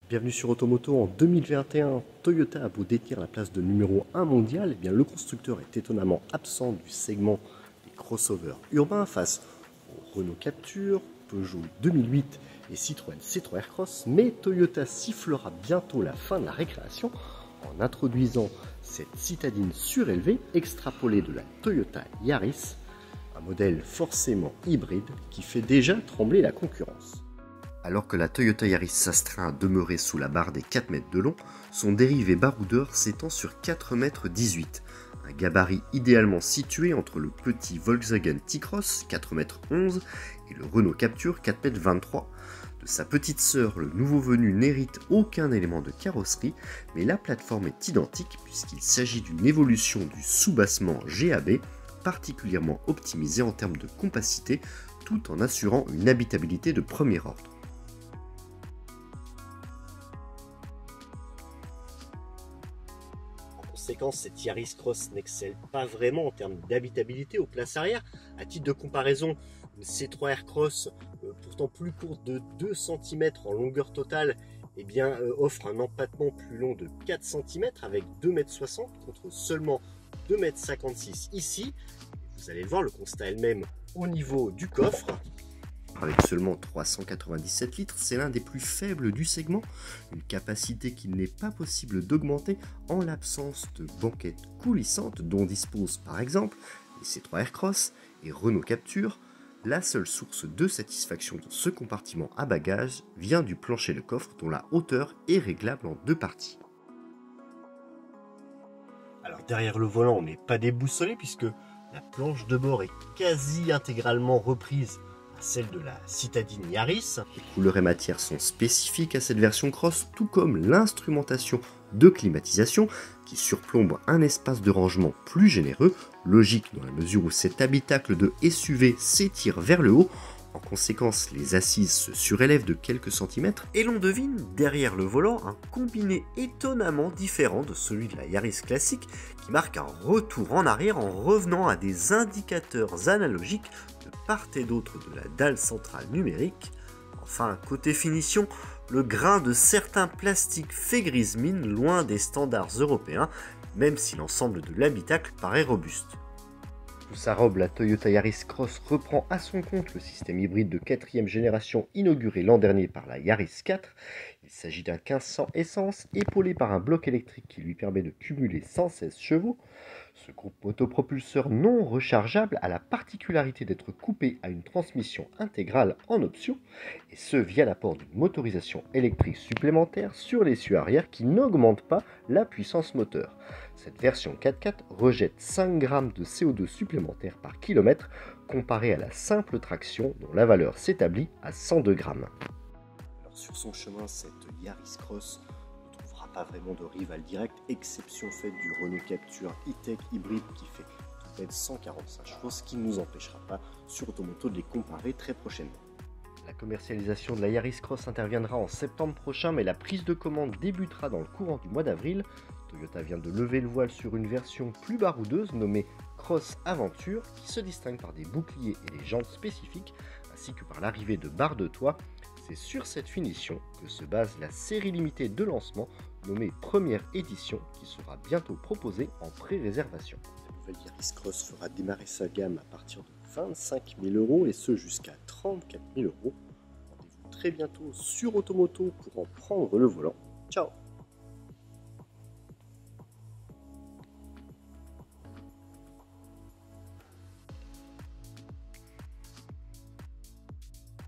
Bienvenue sur Automoto en 2021. Toyota a beau détenir la place de numéro 1 mondial, eh bien le constructeur est étonnamment absent du segment des crossovers urbains face au Renault Captur, Peugeot 2008 et Citroën C3 Aircross. Mais Toyota sifflera bientôt la fin de la récréation en introduisant cette citadine surélevée extrapolée de la Toyota Yaris, un modèle forcément hybride qui fait déjà trembler la concurrence. Alors que la Toyota Yaris s'astreint à demeurer sous la barre des 4 mètres de long, son dérivé baroudeur s'étend sur 4,18 m, un gabarit idéalement situé entre le petit Volkswagen T-Cross 4,11 m et le Renault Captur 4,23 m. De sa petite sœur, le nouveau venu n'hérite aucun élément de carrosserie, mais la plateforme est identique puisqu'il s'agit d'une évolution du soubassement GAB, particulièrement optimisé en termes de compacité, tout en assurant une habitabilité de premier ordre. En conséquence, cette Yaris Cross n'excelle pas vraiment en termes d'habitabilité aux places arrière. À titre de comparaison, une C3 Aircross, pourtant plus courte de 2 cm en longueur totale, eh bien, offre un empattement plus long de 4 cm avec 2,60 m contre seulement 2,56 m ici. Vous allez le voir, le constat est le même au niveau du coffre. Avec seulement 397 litres, c'est l'un des plus faibles du segment, une capacité qu'il n'est pas possible d'augmenter en l'absence de banquettes coulissantes dont disposent par exemple les C3 Aircross et Renault Captur. La seule source de satisfaction de ce compartiment à bagages vient du plancher de coffre dont la hauteur est réglable en deux parties. Alors derrière le volant, on n'est pas déboussolé puisque la planche de bord est quasi intégralement reprise à celle de la citadine Yaris. Les couleurs et matières sont spécifiques à cette version cross, tout comme l'instrumentation de climatisation qui surplombe un espace de rangement plus généreux, logique dans la mesure où cet habitacle de SUV s'étire vers le haut. En conséquence, les assises se surélèvent de quelques centimètres et l'on devine derrière le volant un combiné étonnamment différent de celui de la Yaris classique qui marque un retour en arrière en revenant à des indicateurs analogiques de part et d'autre de la dalle centrale numérique. Enfin, côté finition, le grain de certains plastiques fait grise mine loin des standards européens, même si l'ensemble de l'habitacle paraît robuste. Sous sa robe, la Toyota Yaris Cross reprend à son compte le système hybride de 4e génération inauguré l'an dernier par la Yaris 4. Il s'agit d'un 1500 essence épaulé par un bloc électrique qui lui permet de cumuler 116 chevaux. Ce groupe motopropulseur non rechargeable a la particularité d'être coupé à une transmission intégrale en option, et ce via l'apport d'une motorisation électrique supplémentaire sur l'essieu arrière qui n'augmente pas la puissance moteur. Cette version 4x4 rejette 5 g de CO2 supplémentaires par kilomètre comparé à la simple traction dont la valeur s'établit à 102 g. Alors sur son chemin, cette Yaris Cross ne trouvera pas vraiment de rival direct, exception faite du Renault Captur e-Tech hybride qui fait tout de même 145 chevaux, ce qui ne nous empêchera pas sur Automoto de les comparer très prochainement. La commercialisation de la Yaris Cross interviendra en septembre prochain, mais la prise de commande débutera dans le courant du mois d'avril. Toyota vient de lever le voile sur une version plus baroudeuse nommée Cross Aventure qui se distingue par des boucliers et des jantes spécifiques ainsi que par l'arrivée de barres de toit. C'est sur cette finition que se base la série limitée de lancement nommée Première Édition qui sera bientôt proposée en pré-réservation. La nouvelle Yaris Cross fera démarrer sa gamme à partir de 25 000 € et ce jusqu'à 34 000 €. Rendez-vous très bientôt sur Automoto pour en prendre le volant. Ciao!